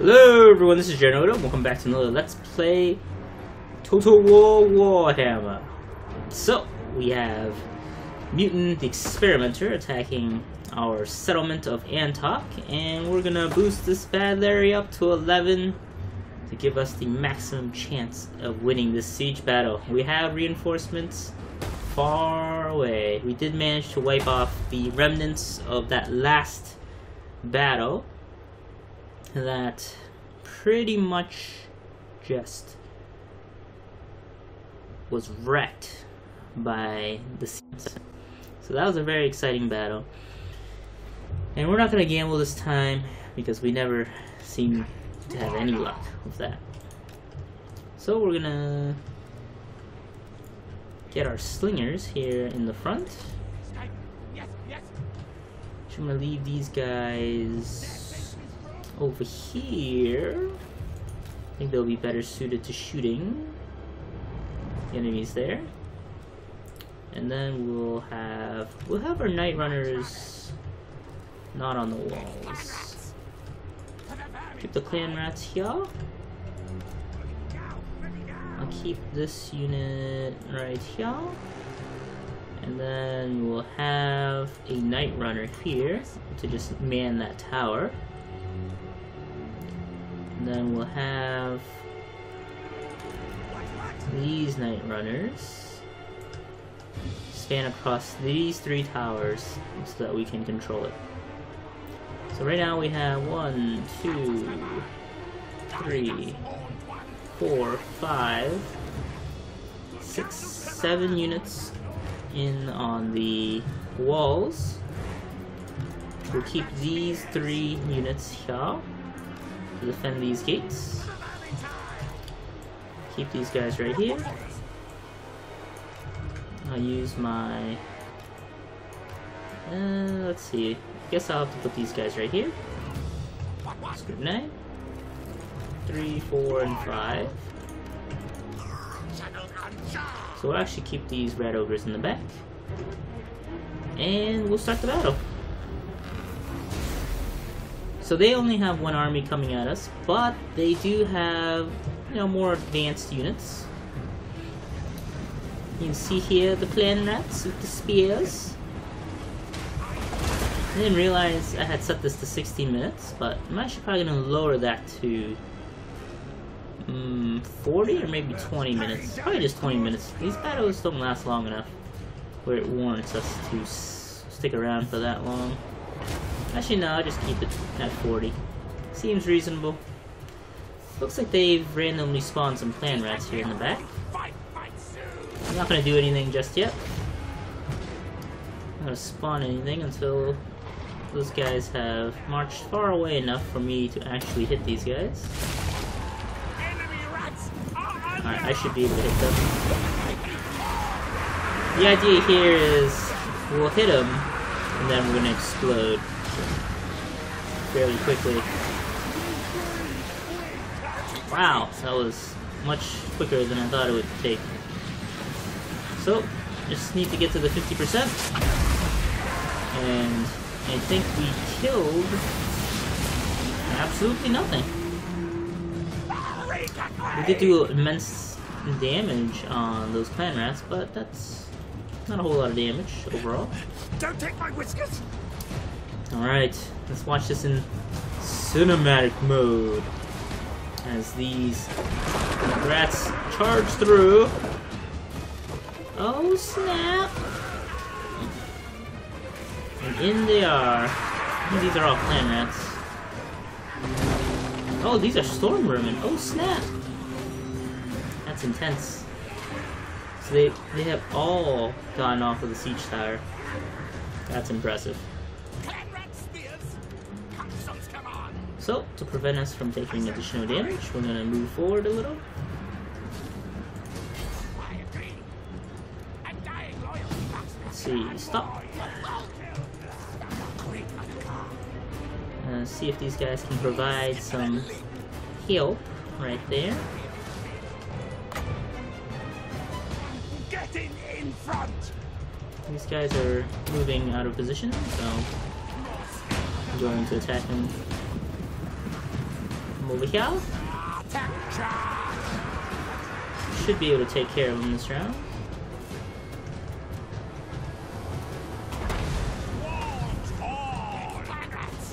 Hello everyone, this is Genoda. Welcome back to another Let's Play Total War Warhammer. So, we have Mutant the Experimenter attacking our settlement of Antok, and we're gonna boost this bad Larry up to 11 to give us the maximum chance of winning this siege battle. We have reinforcements far away. We did manage to wipe off the remnants of that last battle that pretty much just was wrecked by the Saints. So that was a very exciting battle. And we're not going to gamble this time because we never seem to have any luck with that. So we're going to get our slingers here in the front. So I'm going to leave these guys over here. I think they'll be better suited to shooting the enemies there. And then we'll have our night runners not on the walls. Keep the clan rats here. I'll keep this unit right here. And then we'll have a night runner here to just man that tower. And then we'll have these night runners span across these three towers so that we can control it. So right now we have 1, 2, 3, 4, 5, 6, 7 units in on the walls. We'll keep these 3 units here to defend these gates. Keep these guys right here. I'll use my let's see, I guess I'll have to put these guys right here. Script 9, 3, 4, and 5. So we'll actually keep these red ogres in the back, and we'll start the battle. So they only have 1 army coming at us, but they do have, you know, more advanced units. You can see here the clan rats with the spears. I didn't realize I had set this to 16 minutes, but I'm actually probably going to lower that to 40 or maybe 20 minutes. Probably just 20 minutes. These battles don't last long enough where it warrants us to stick around for that long. Actually, no, I'll just keep it at 40. Seems reasonable. Looks like they've randomly spawned some clan rats here in the back. I'm not going to do anything just yet. I'm not going to spawn anything until those guys have marched far away enough for me to actually hit these guys. Alright, I should be able to hit them. The idea here is we'll hit them and then we're going to explode fairly quickly. Wow, that was much quicker than I thought it would take. So, just need to get to the 50%. And I think we killed absolutely nothing. We did do immense damage on those clan rats, but that's not a whole lot of damage overall. Don't take my whiskers! Alright, let's watch this in cinematic mode as these rats charge through. Oh snap! And in they are. These are all clan rats. Oh, these are storm vermin. Oh snap! That's intense. So they have all gotten off of the siege tower. That's impressive. So, to prevent us from taking additional damage, we're going to move forward a little. Let's see, stop. See if these guys can provide some help right there. Getting in front. These guys are moving out of position, so I'm going to attack them Come over here. Should be able to take care of him this round.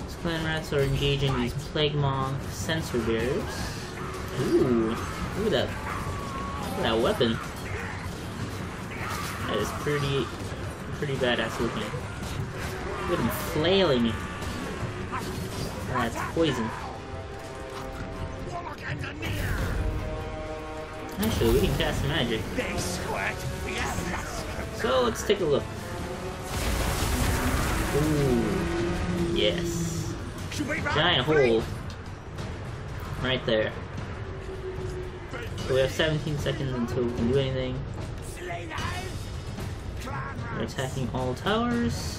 These clan rats are engaging these plague monk sensor bearers. Ooh, look at that! Look at that weapon. That is pretty badass looking. Look at him flailing. That's poison. Actually, we can cast magic. So let's take a look. Ooh, yes. Giant hole. Right there. So we have 17 seconds until we can do anything. We're attacking all towers.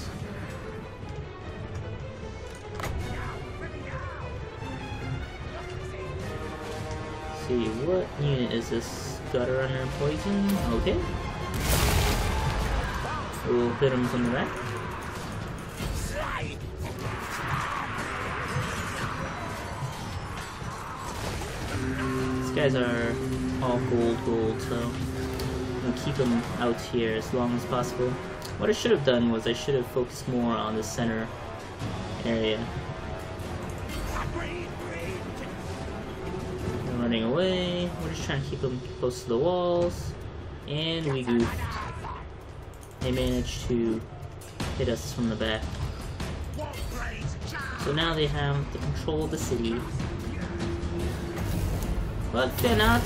See, what unit is this? Gutter under poison? Okay. We'll hit him from the back. These guys are all gold, so we'll keep them out here as long as possible. What I should have done was I should have focused more on the center area. Running away. We're just trying to keep them close to the walls. And we goofed. They managed to hit us from the back. So now they have the control of the city. But fear not.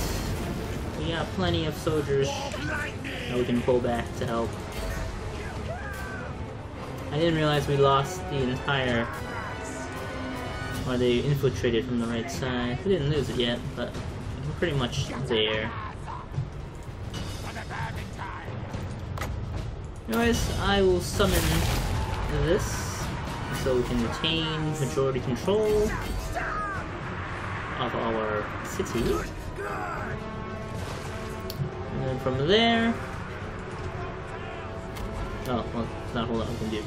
We got plenty of soldiers that we can pull back to help. I didn't realize we lost the entire... or they infiltrated from the right side. We didn't lose it yet, but we're pretty much there. Anyways, I will summon this so we can retain majority control of our city. And then from there... oh, well, it's not a whole lot we can do.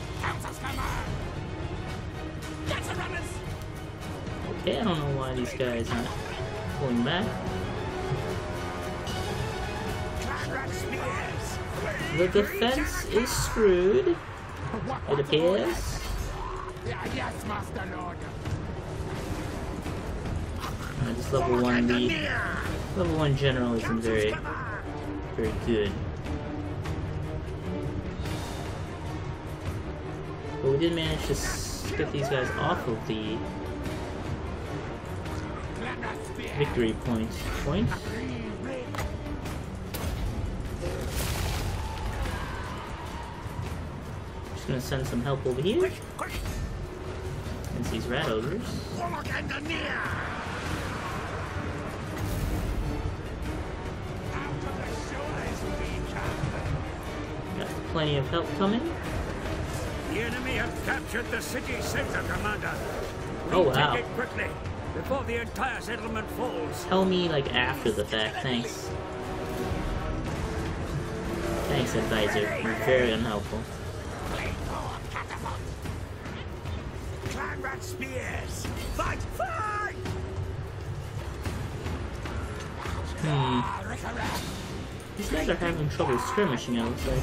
Okay, I don't know why these guys aren't pulling back. The defense is screwed, it appears. This level 1 lead. Level 1 general isn't very good. But we did manage to get these guys off of the victory point. Just gonna send some help over here against these rat ogres. Got plenty of help coming. The enemy have captured the city center, Commander. Oh wow. Take it quickly, before the entire settlement falls. Tell me, like, after the fact, thanks. Thanks, advisor. You're very unhelpful. Clan rat spears! Fight! Fight! These guys are having trouble skirmishing, it looks like.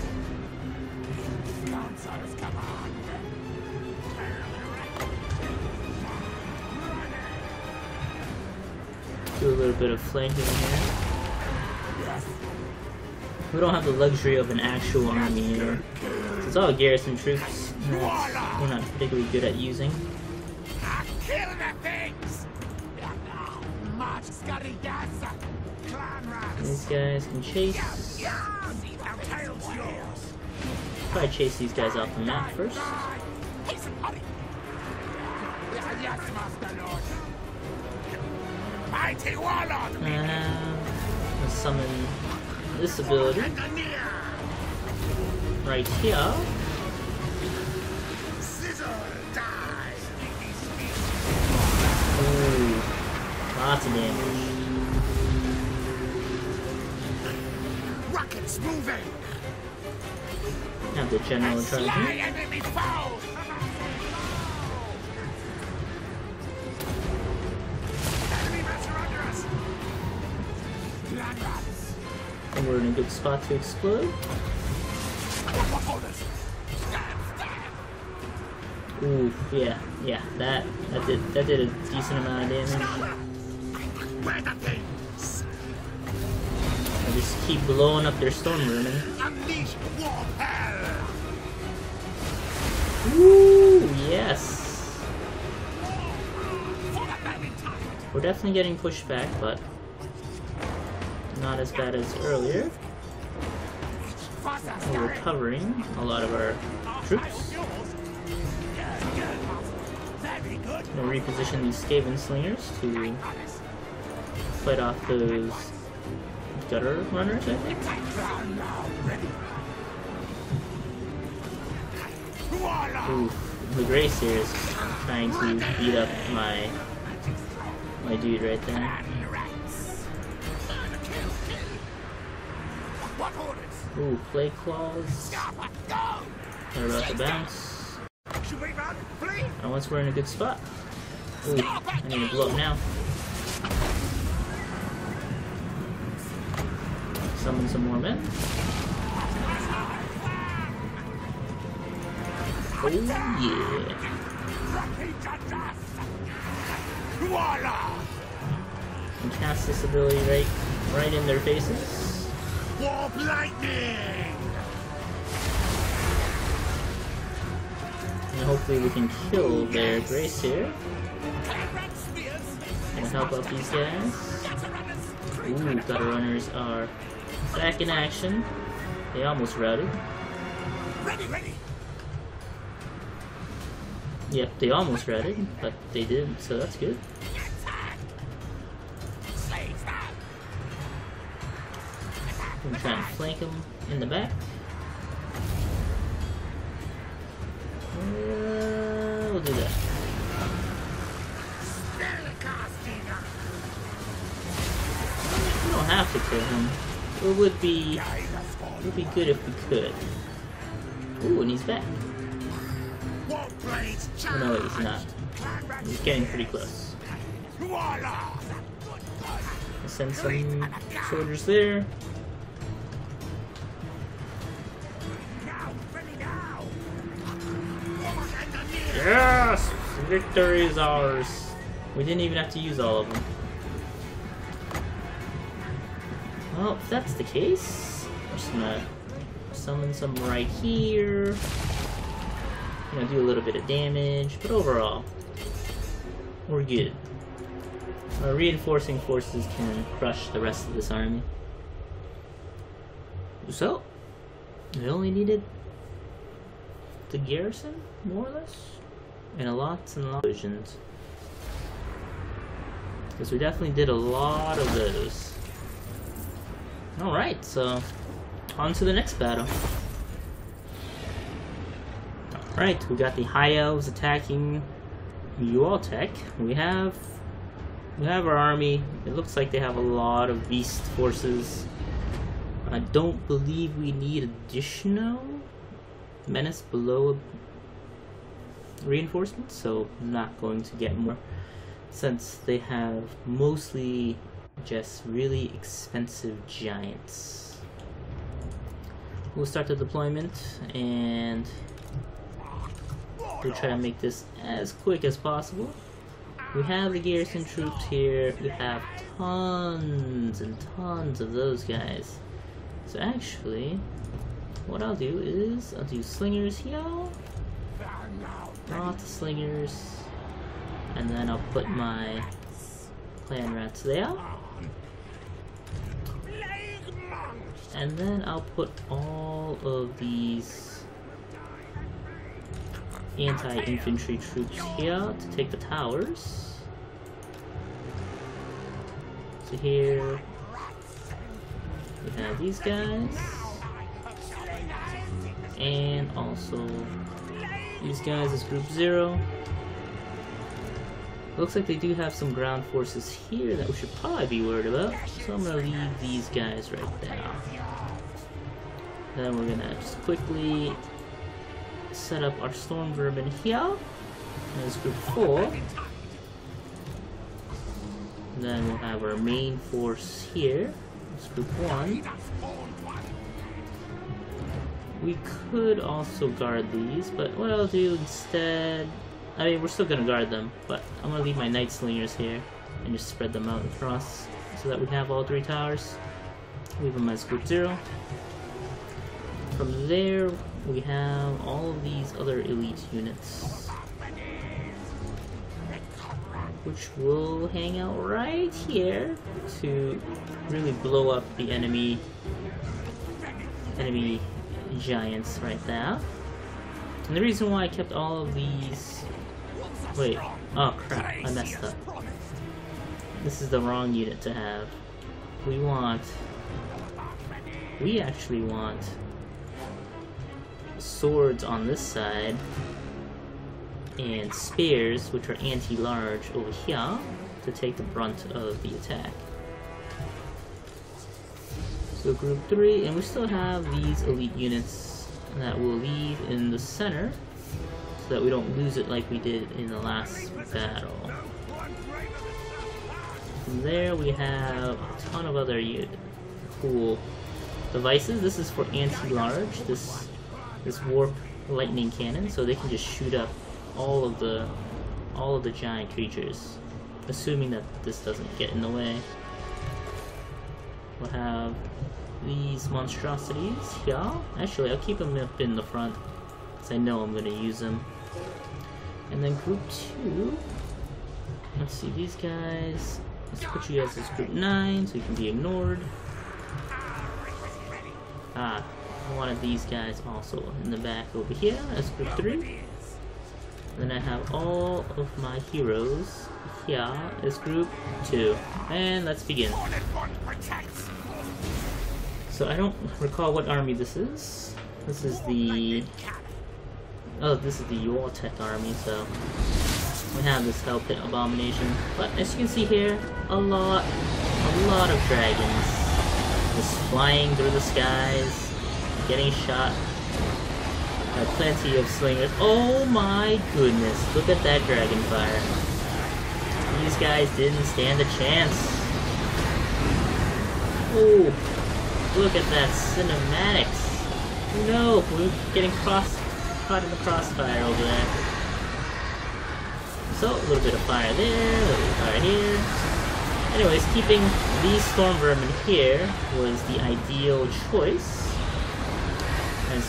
Do a little bit of flanking here. We don't have the luxury of an actual army here. It's all garrison troops that we're not particularly good at using. These guys can chase. Probably chase these guys off the map first. Let's summon this ability right here. Ooh, lots of damage. Rockets moving. Have the general charge here. we're in a good spot to explode. Ooh, yeah, that did a decent amount of damage. I just keep blowing up their storm vermin. Woo, yes. We're definitely getting pushed back, but not as bad as earlier. We're recovering a lot of our troops. We'll reposition these Skaven slingers to fight off those gutter runners, I think. Ooh, the Grace here is trying to beat up my dude right there. Ooh, Plague Claws. They're about to bounce. And once we're in a good spot. Ooh, I need to blow up now. Summon some more men. Oh yeah. And cast this ability right in their faces. Warp lightning! And hopefully we can kill their Grace here. And help out these guys. Ooh, gutter runners are back in action. They almost routed. Ready! Yep, they almost routed, but they didn't, so that's good. I'm gonna try and flank them in the back. We'll do that. We don't have to kill him. It would be good if we could. Ooh, and he's back. Oh, no, wait, he's not. He's getting pretty close. I'll send some soldiers there. Yes! Victory is ours. We didn't even have to use all of them. Well, if that's the case, I'm just gonna summon some right here. I'm gonna do a little bit of damage, but overall, we're good. Our reinforcing forces can crush the rest of this army. So, we only needed the garrison, more or less, and lots of visions. Because we definitely did a lot of those. Alright, so on to the next battle. Alright, we got the High Elves attacking Ualtech. We have our army. It looks like they have a lot of beast forces. I don't believe we need additional menace below reinforcements, so I'm not going to get more since they have mostly just really expensive giants. We'll start the deployment and we'll try to make this as quick as possible. We have the garrison troops here. We have tons and tons of those guys. So actually, what I'll do is I'll do slingers here. Lots of slingers. And then I'll put my clan rats there. And then I'll put all of these anti-infantry troops here to take the towers. So here we have these guys. And also these guys as Group 0. Looks like they do have some ground forces here that we should probably be worried about. So I'm going to leave these guys right there. Then we're going to just quickly set up our storm vermin here as Group 4. Then we'll have our main force here That's group 1. We could also guard these, but what I'll do instead... I mean, we're still gonna guard them, but I'm gonna leave my Night Slingers here and just spread them out across so that we have all 3 towers. Leave them as group 0. From there, we have all of these other elite units, which will hang out right here to really blow up the enemy giants right now. And the reason why I kept all of these... Wait, oh crap, I messed up. This is the wrong unit to have. We actually want swords on this side and spears, which are anti-large, over here to take the brunt of the attack. So group 3, and we still have these elite units that we'll leave in the center so that we don't lose it like we did in the last battle. From there we have a ton of other cool devices. This is for anti-large, this warp lightning cannon, so they can just shoot up all of the giant creatures, assuming that this doesn't get in the way. We'll have these monstrosities here. Actually, I'll keep them up in the front because I know I'm going to use them. And then group 2, let's see, these guys, let's put you guys as group 9 so you can be ignored. I wanted these guys also in the back over here as group 3. And then I have all of my heroes here as group 2. And let's begin. So I don't recall what army this is. This is the... Oh, this is the Yortek army, so... We have this Hell Pit Abomination. But as you can see here, a lot of dragons. Just flying through the skies, getting shot. Got plenty of slingers. Oh my goodness, look at that dragon fire. These guys didn't stand a chance. Oh, look at that cinematics. No, we're getting caught in the crossfire over there. So, a little bit of fire there, a little bit of fire here. Anyways, keeping these storm vermin here was the ideal choice. As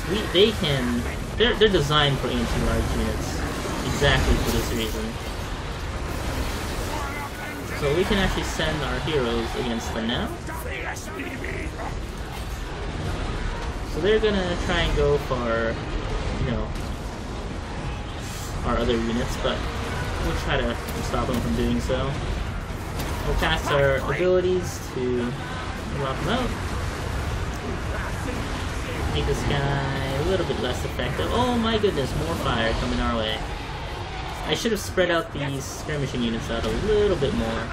they're designed for anti-large units, exactly for this reason. So we can actually send our heroes against them now. So they're gonna try and go for, you know, our other units, but we'll try to stop them from doing so. We'll cast our abilities to lock them out. Make this guy a little bit less effective. Oh my goodness, more fire coming our way. I should have spread out these skirmishing units out a little bit more.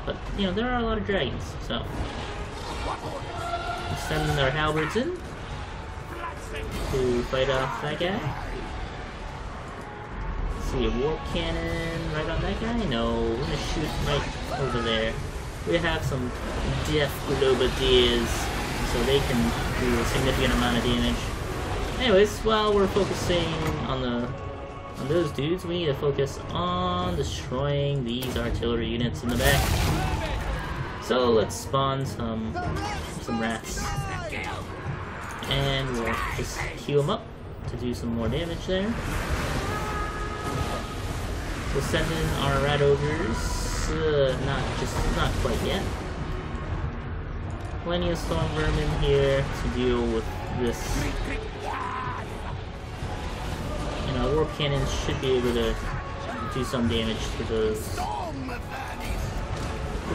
But, you know, there are a lot of dragons, so... We'll send our halberds in to fight off that guy. See a warp cannon right on that guy? No, we're gonna shoot right over there. We have some death globadiers, so they can do a significant amount of damage. Anyways, while we're focusing on those dudes, we need to focus on destroying these artillery units in the back. So let's spawn some rats, and we'll just queue them up to do some more damage there. We'll send in our rat ogres. Not quite yet. Plenty of storm vermin here to deal with this. And our warp cannons should be able to do some damage to those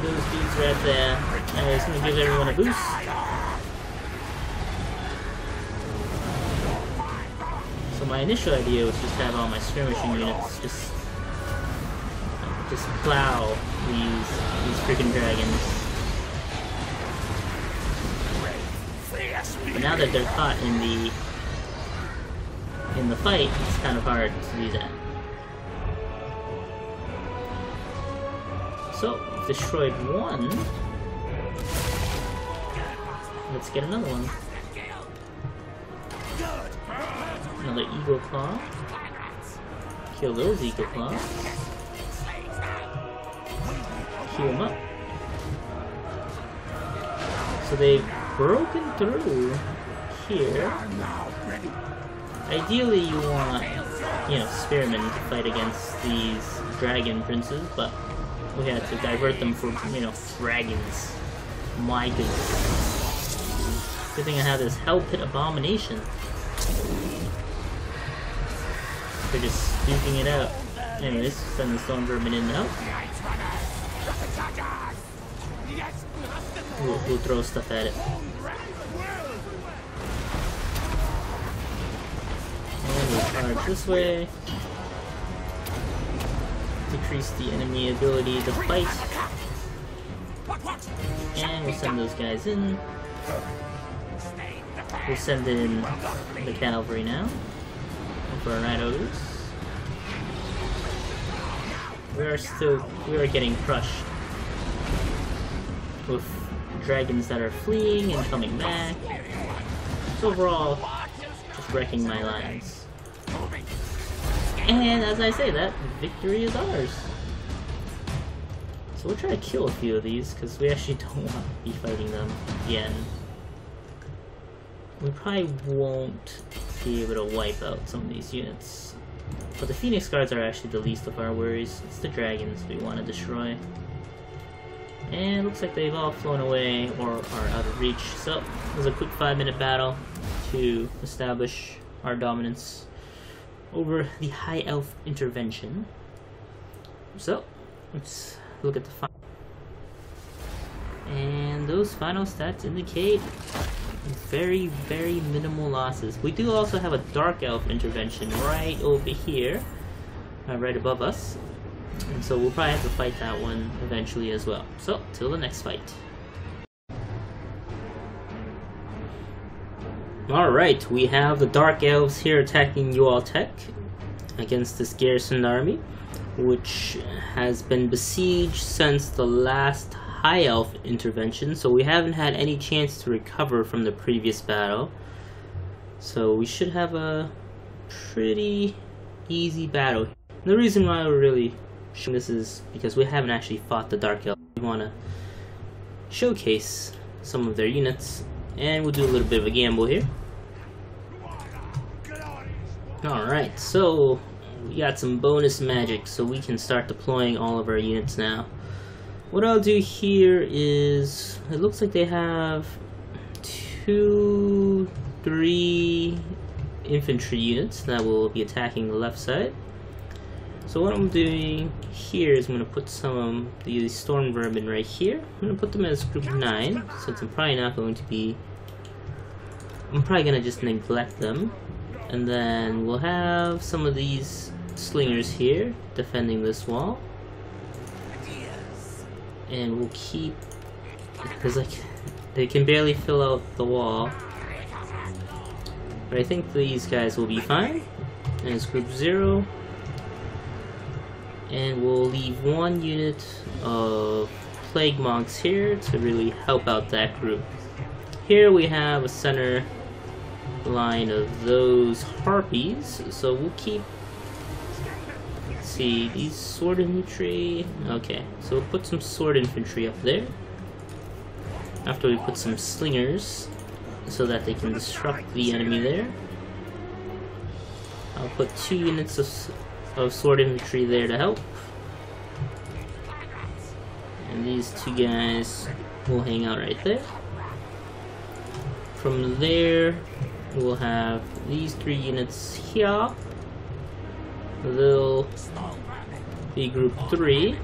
dudes right there. Anyways, I'm gonna give everyone a boost. So my initial idea was just have all my skirmishing units just plow these freaking dragons. But now that they're caught in the fight, it's kind of hard to do that. So, destroyed one. let's get another one. Another Eagle Claw. Kill those Eagle Claws. Heal them up. So they've broken through here. Ideally you want, you know, spearmen to fight against these dragon princes, but we had to divert them for, you know, dragons. My goodness. Good thing I have this Hell Pit Abomination. They're just duking it out. Anyways, send the Storm Vermin in now. We'll throw stuff at it. And we'll charge this way. Decrease the enemy ability to fight. And we'll send those guys in. We'll send in the cavalry now. For our Night Ogres. We are getting crushed with dragons that are fleeing and coming back. So overall, just wrecking my lines. And as I say that, victory is ours. So we'll try to kill a few of these, because we actually don't want to be fighting them again. We probably won't be able to wipe out some of these units. But the Phoenix Guards are actually the least of our worries. It's the dragons we want to destroy. And it looks like they've all flown away or are out of reach. So it was a quick 5-minute battle to establish our dominance over the High Elf intervention. So let's look at the final. And those final stats indicate very, very minimal losses. We do also have a Dark Elf intervention right over here, right above us. And so we'll probably have to fight that one eventually as well. So, till the next fight. Alright, we have the Dark Elves here attacking Yualtech against this garrisoned army, which has been besieged since the last High Elf intervention, so we haven't had any chance to recover from the previous battle. So we should have a pretty easy battle. The reason why we're really showing this is because we haven't actually fought the Dark Elf. We want to showcase some of their units, and we'll do a little bit of a gamble here. Alright, so we got some bonus magic, so we can start deploying all of our units now. What I'll do here is, it looks like they have 2, 3 infantry units that will be attacking the left side. So what I'm doing here is I'm going to put some of these Storm Vermin right here. I'm going to put them as group 9, since I'm probably going to just neglect them. And then we'll have some of these slingers here defending this wall. And we'll keep, because like they can barely fill out the wall, but I think these guys will be fine. And it's group 0, and we'll leave 1 unit of plague monks here to really help out that group. Here we have a center line of those harpies, so we'll keep, see, these sword infantry. Okay, so we'll put some sword infantry up there after we put some slingers so that they can disrupt the enemy there. I'll put 2 units of sword infantry there to help, and these 2 guys will hang out right there. From there we'll have these 3 units here. They'll be group 3.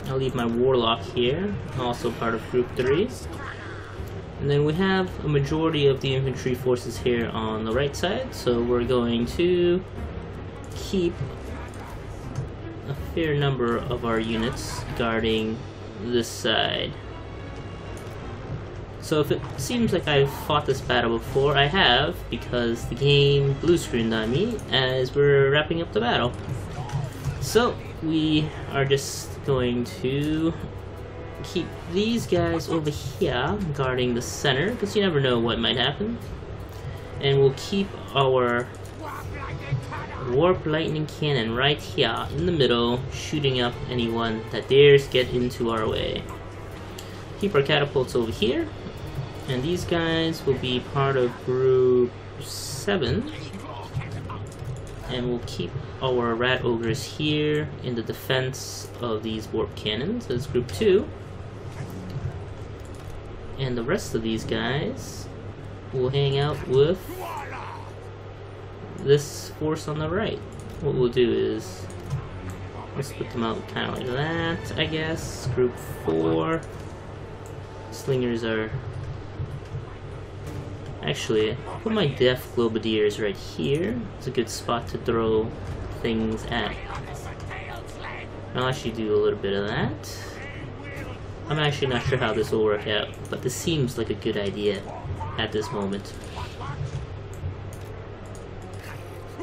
I'll leave my warlock here, also part of group 3. And then we have a majority of the infantry forces here on the right side, so we're going to keep a fair number of our units guarding this side. So if it seems like I've fought this battle before, I have, because the game blue screened on me as we're wrapping up the battle. So we are just going to keep these guys over here guarding the center, because you never know what might happen. And we'll keep our warp lightning cannon right here in the middle, shooting up anyone that dares get into our way. Keep our catapults over here, and these guys will be part of group 7. And we'll keep our rat ogres here in the defense of these warp cannons as group 2. And the rest of these guys will hang out with this force on the right. What we'll do is we'll split them out kind of like that, I guess. Group 4. Slingers are... Actually, put my deaf globadiers right here. It's a good spot to throw things at. I'll actually do a little bit of that. I'm actually not sure how this will work out, but this seems like a good idea at this moment.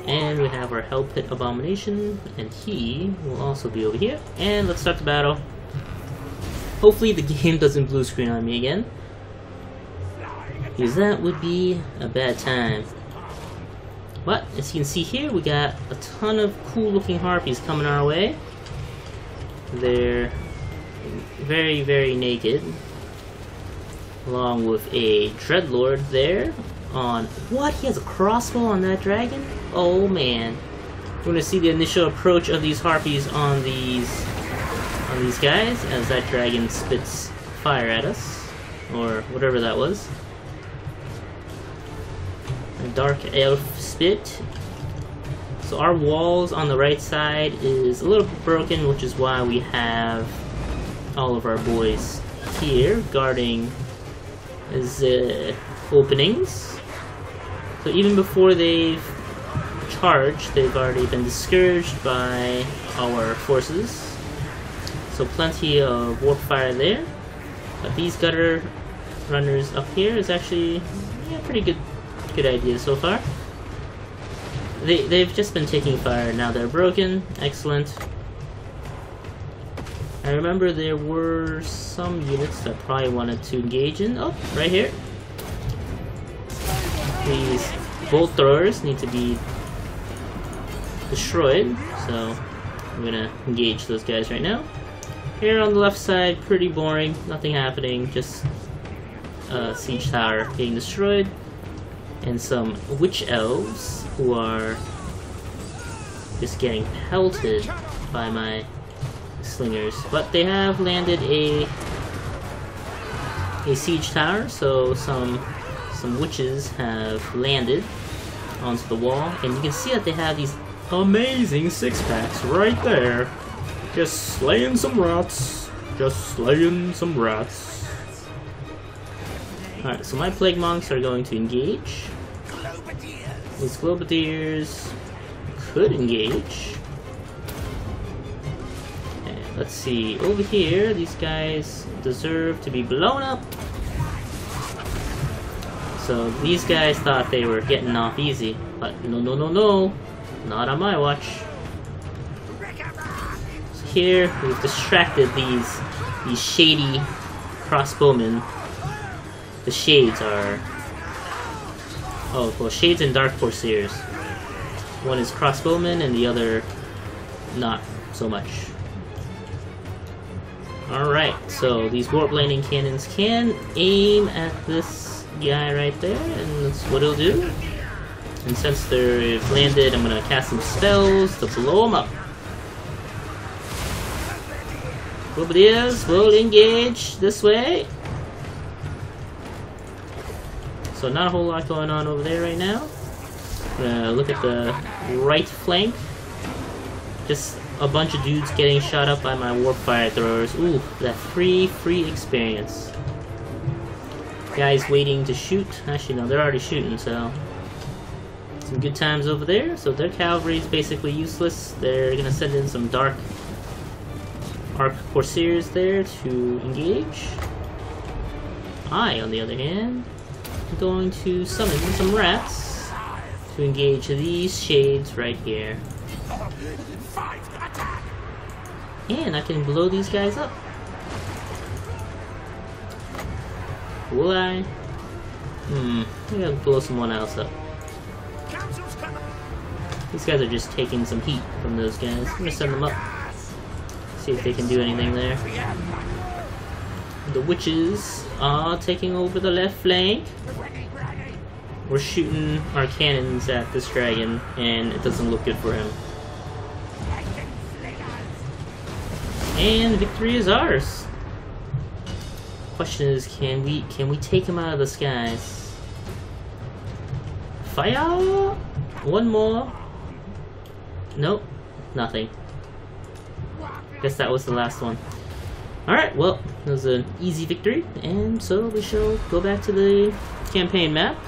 And we have our Hell Pit Abomination, and he will also be over here. And let's start the battle. Hopefully the game doesn't blue screen on me again, because that would be a bad time. But as you can see here, we got a ton of cool looking harpies coming our way. They're very, very naked, along with a dreadlord there on... What? He has a crossbow on that dragon? Oh man. We're gonna see the initial approach of these harpies on these guys as that dragon spits fire at us, or whatever that was. A dark elf spit. So our walls on the right side is a little broken, which is why we have all of our boys here guarding the openings. So even before they've charged, they've already been discouraged by our forces. So plenty of warp fire there. But these gutter runners up here is actually pretty good idea so far. They've just been taking fire, now they're broken. Excellent. I remember there were some units that probably wanted to engage in. Oh, right here. These bolt throwers need to be destroyed, so I'm gonna engage those guys right now. Here on the left side, pretty boring, nothing happening, just a siege tower being destroyed, and some witch elves who are just getting pelted by my slingers. But they have landed a siege tower, so some witches have landed onto the wall, and you can see that they have these amazing six-packs right there. Just slaying some rats. Just slaying some rats. Alright, so my plague monks are going to engage. These globadiers could engage. And let's see, over here, these guys deserve to be blown up. So these guys thought they were getting off easy, but no, not on my watch. So here we've distracted these shady crossbowmen. The shades are... Oh, well, shades and dark corsairs. One is crossbowmen and the other not so much. Alright, so these warp lightning cannons can aim at this guy right there, and that's what it'll do. And since they've landed, I'm gonna cast some spells to blow them up. Globadiers will engage this way. So not a whole lot going on over there right now. Look at the right flank. Just a bunch of dudes getting shot up by my warp fire throwers. Ooh, that free experience. Guys waiting to shoot. Actually, no, they're already shooting, so... Some good times over there. So their cavalry is basically useless. They're gonna send in some dark arc corsairs there to engage. I, on the other hand, am going to summon some rats to engage these shades right here. And I can blow these guys up. Will I? I gotta blow someone else up. Council's coming. These guys are just taking some heat from those guys. I'm gonna send them up. See if they can do anything there. The witches are taking over the left flank. We're shooting our cannons at this dragon, and it doesn't look good for him. And victory is ours. Question is, can we take him out of the skies? Fire! One more. Nope, nothing. Guess that was the last one. Alright, well, that was an easy victory, and so we shall go back to the campaign map.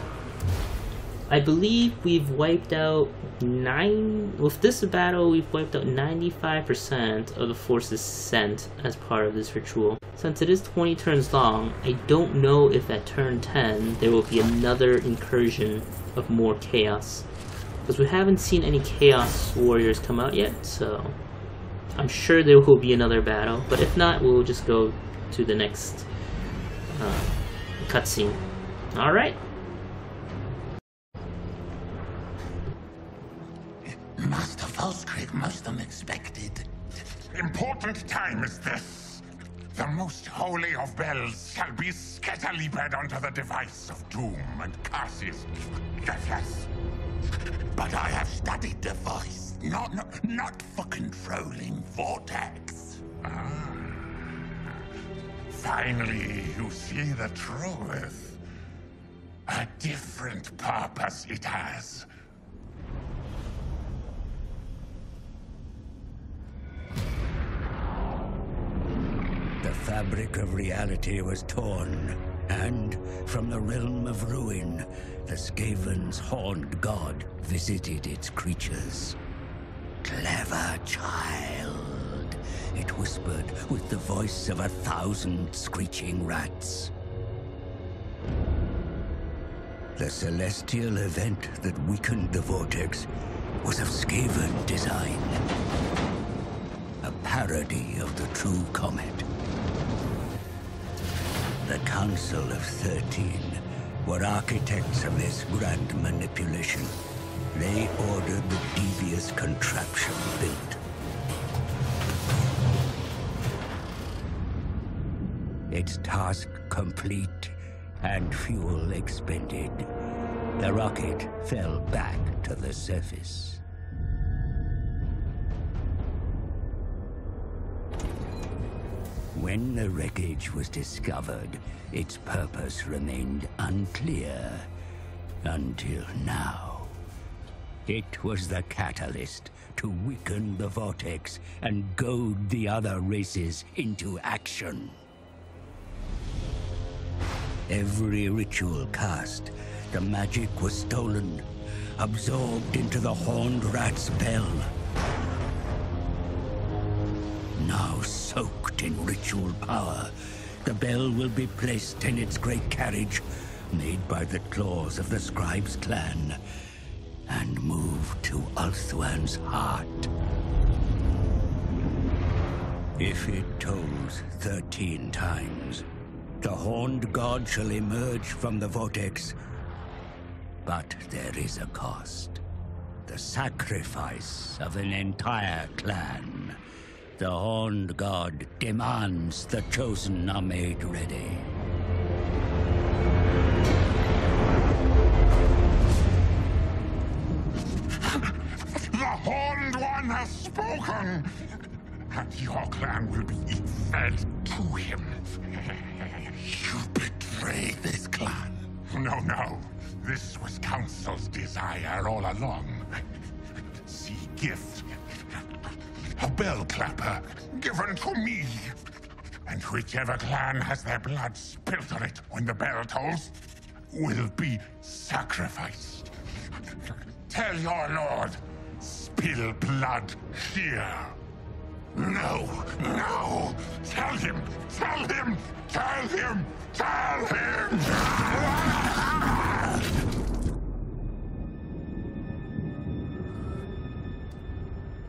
I believe we've wiped out with this battle, we've wiped out 95% of the forces sent as part of this ritual. Since it is 20 turns long, I don't know if at turn 10 there will be another incursion of more chaos. Because we haven't seen any chaos warriors come out yet, so I'm sure there will be another battle, but if not, we'll just go to the next cutscene. Alright. Master Falskrig, most unexpected. Important time is this. The most holy of bells shall be scatterleaped onto the device of doom and curses. Yes. But I have studied the voice, not for controlling vortex. Finally, you see the truth. A different purpose it has. The fabric of reality was torn, and from the realm of ruin, the Skaven's horned god visited its creatures. Clever child, it whispered with the voice of 1,000 screeching rats. The celestial event that weakened the vortex was of Skaven design. A parody of the true comet. The Council of 13 were architects of this grand manipulation. They ordered the devious contraption built. Its task complete and fuel expended, the rocket fell back to the surface. When the wreckage was discovered, its purpose remained unclear until now. It was the catalyst to weaken the vortex and goad the other races into action. Every ritual cast, the magic was stolen, absorbed into the horned rat's bell. Now soaked in ritual power, the bell will be placed in its great carriage, made by the claws of the Scribe's clan, and moved to Ulthuan's heart. If it tolls 13 times, the horned god shall emerge from the vortex. But there is a cost. The sacrifice of an entire clan. The horned god demands the chosen are made ready. The Horned One has spoken! And your clan will be fed to him. You betrayed this clan. No. This was Council's desire all along. See gift. A bell clapper given to me. And whichever clan has their blood spilt on it when the bell tolls will be sacrificed. Tell your lord, spill blood here. No! Tell him!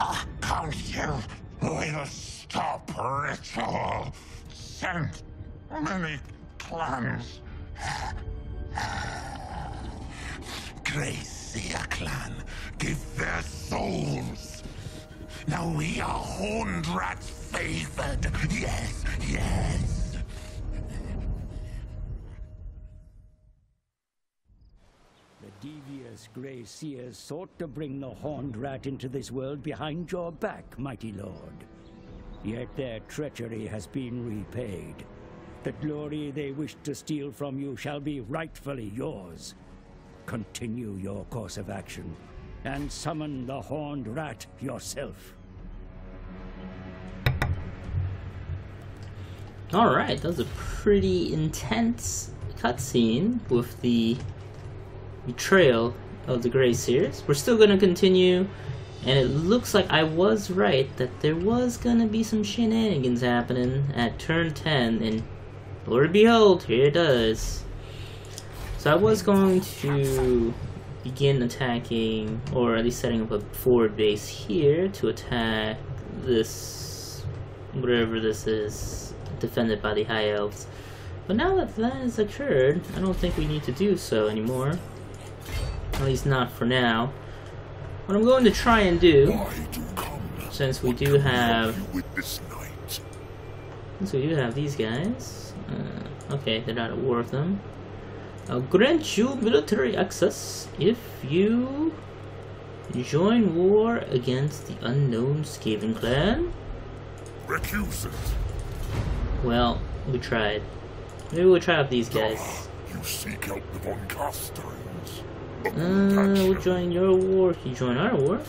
A council will stop ritual. Sent many clans Gracia clan, give their souls. Now we are horned rats favored. Yes, yes. The devious Grey Seers sought to bring the horned rat into this world behind your back, mighty lord. Yet their treachery has been repaid. The glory they wished to steal from you shall be rightfully yours. Continue your course of action, and summon the horned rat yourself. Alright, that was a pretty intense cutscene with the betrayal of the Grey Seers. We're still gonna continue, and it looks like I was right that there was gonna be some shenanigans happening at turn 10, and Lord behold, here it does. So I was going to begin attacking, or at least setting up a forward base here to attack this, whatever this is, defended by the High Elves. But now that that has occurred, I don't think we need to do so anymore. At least not for now. What I'm going to try and do, since we do have these guys, okay, they're not at war with them. I'll grant you military access if you join war against the unknown Skaven clan. Recuse it. Well, we tried. Maybe we'll try with these guys. You seek out the Von Casterings. We'll join your war, you join our war.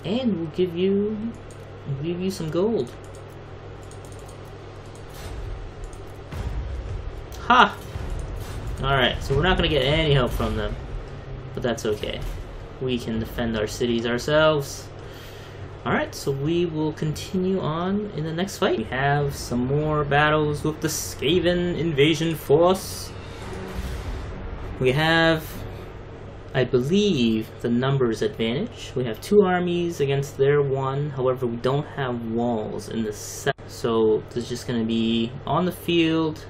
And we'll give you some gold. Ha! Alright, so we're not gonna get any help from them. But that's okay. We can defend our cities ourselves. Alright, so we will continue on in the next fight. We have some more battles with the Skaven invasion force. We have, I believe, the numbers advantage. We have 2 armies against their 1. However, we don't have walls in this set. So there's just gonna be on the field,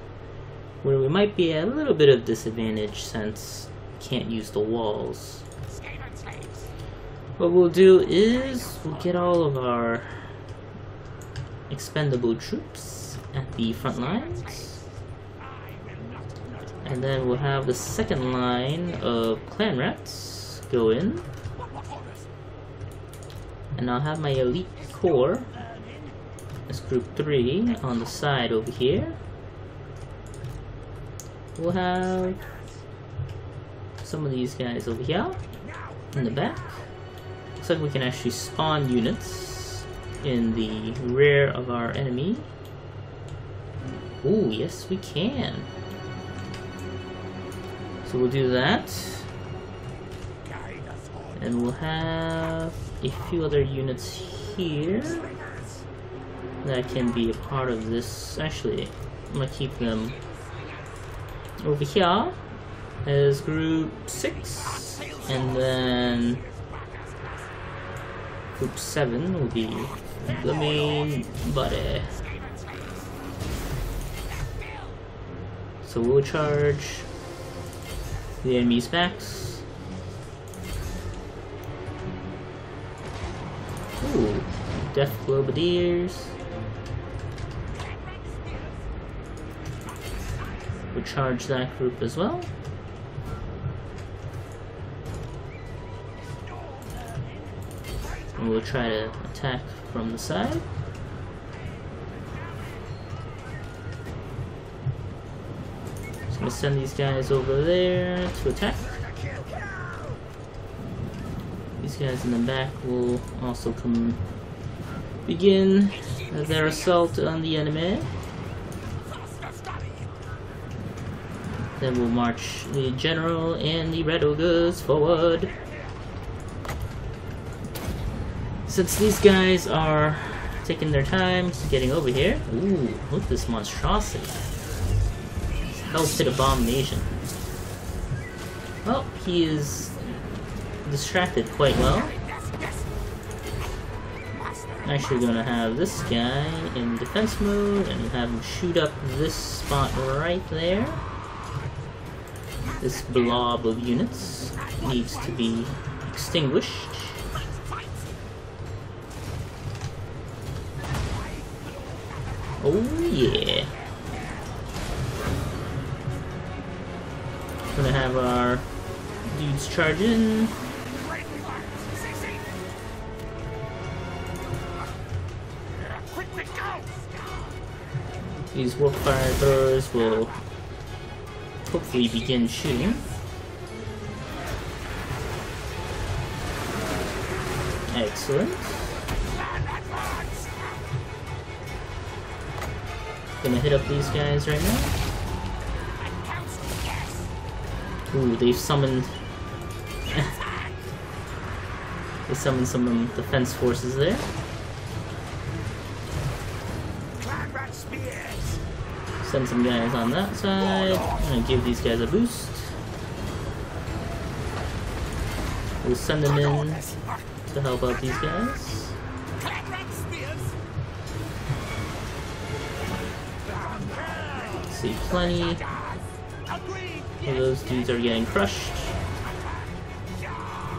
where we might be at a little bit of disadvantage since we can't use the walls. What we'll do is we'll get all of our expendable troops at the front lines, and then we'll have the second line of clan rats go in, and I'll have my elite corps as group 3 on the side over here. We'll have some of these guys over here in the back. Looks like we can actually spawn units in the rear of our enemy. Ooh, yes we can. So we'll do that. And we'll have a few other units here that can be a part of this. Actually, I'm gonna keep them over here as group 6, and then group 7 will be the main body. So we'll charge the enemy's backs. Ooh, Death Globadiers. We'll charge that group as well. And we'll try to attack from the side. So I'm gonna send these guys over there to attack. These guys in the back will also come begin their assault on the enemy. Then we'll march the general and the red ogres forward. Since these guys are taking their time getting over here. Ooh, look at this monstrosity. Hell Pit Abomination. Well, he is distracted quite well. I'm actually gonna have this guy in defense mode and have him shoot up this spot right there. This blob of units needs to be extinguished. Oh yeah. Gonna have our dudes charge in. These warp fire throwers will hopefully begin shooting. Excellent. Gonna hit up these guys right now. Ooh, they've summoned... they summoned some defense forces there. Send some guys on that side. I'm gonna give these guys a boost. We'll send them in to help out these guys. See, plenty of those dudes are getting crushed.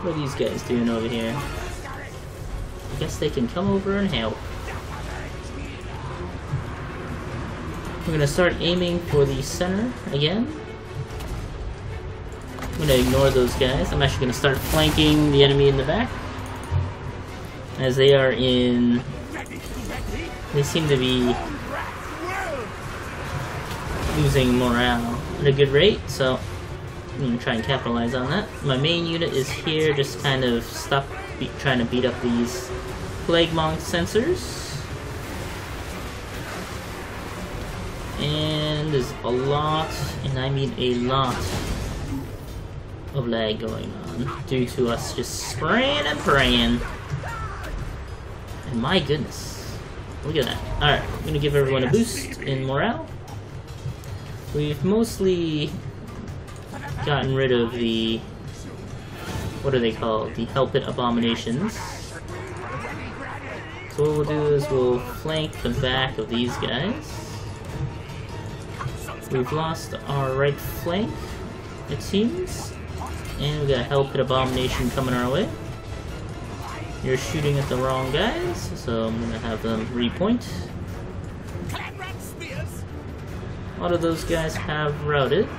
What are these guys doing over here? I guess they can come over and help. We're gonna start aiming for the center again. I'm gonna ignore those guys. I'm actually gonna start flanking the enemy in the back, as they are in... they seem to be losing morale at a good rate, so I'm gonna try and capitalize on that. My main unit is here, just kind of trying to beat up these Plague Monk sensors. And there's a lot, and I mean a lot, of lag going on due to us just spraying and praying. And my goodness, look at that. Alright, I'm gonna give everyone a boost in morale. We've mostly gotten rid of the, what are they called? The Hell Pit Abominations. So what we'll do is we'll flank the back of these guys. We've lost our right flank, it seems. And we got a Hell Pit Abomination coming our way. You're shooting at the wrong guys, so I'm gonna have them repoint. A lot of those guys have routed.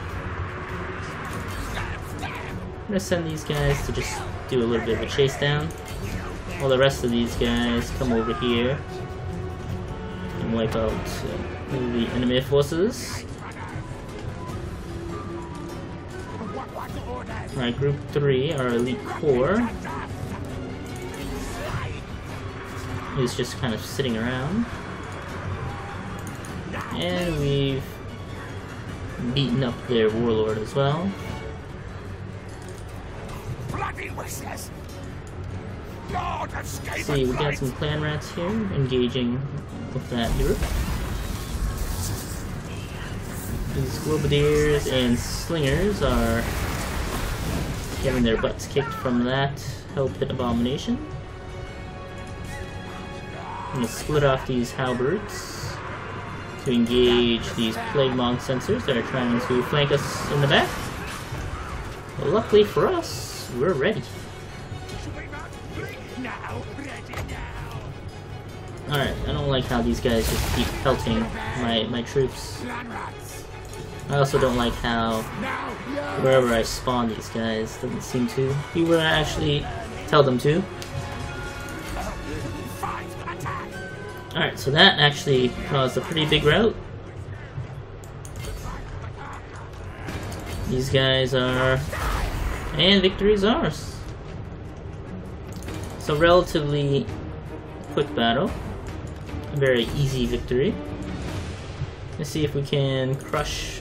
I'm gonna send these guys to just do a little bit of a chase down, while the rest of these guys come over here and wipe out the enemy forces. Alright, Group 3, our Elite Corps, is just kind of sitting around. And we've beaten up their Warlord as well. See, we got some clan rats here engaging with that group. These Globadiers and Slingers are getting their butts kicked from that Hell Pit Abomination. I'm gonna split off these halberds to engage these Plague Monk sensors that are trying to flank us in the back. But luckily for us, we're ready. Alright, I don't like how these guys just keep pelting my troops. I also don't like how wherever I spawn these guys doesn't seem to be where I actually tell them to. Alright, so that actually caused a pretty big rout. These guys are... and victory is ours. So relatively quick battle. A very easy victory. Let's see if we can crush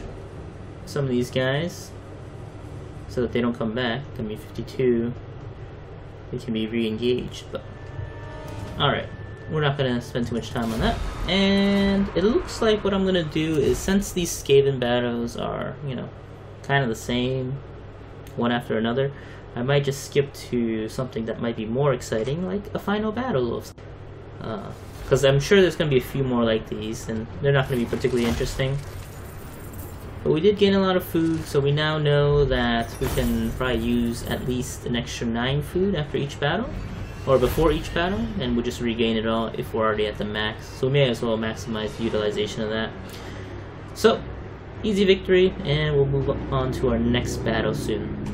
some of these guys so that they don't come back. Gonna be 52. They can be re-engaged, but alright, we're not gonna spend too much time on that. And it looks like what I'm gonna do is, since these Skaven battles are, you know, kind of the same one after another, I might just skip to something that might be more exciting, like a final battle of because I'm sure there's going to be a few more like these, and they're not going to be particularly interesting. But we did gain a lot of food, so we now know that we can probably use at least an extra 9 food after each battle, or before each battle, and we'll just regain it all if we're already at the max. So we may as well maximize the utilization of that. So, easy victory, and we'll move on to our next battle soon.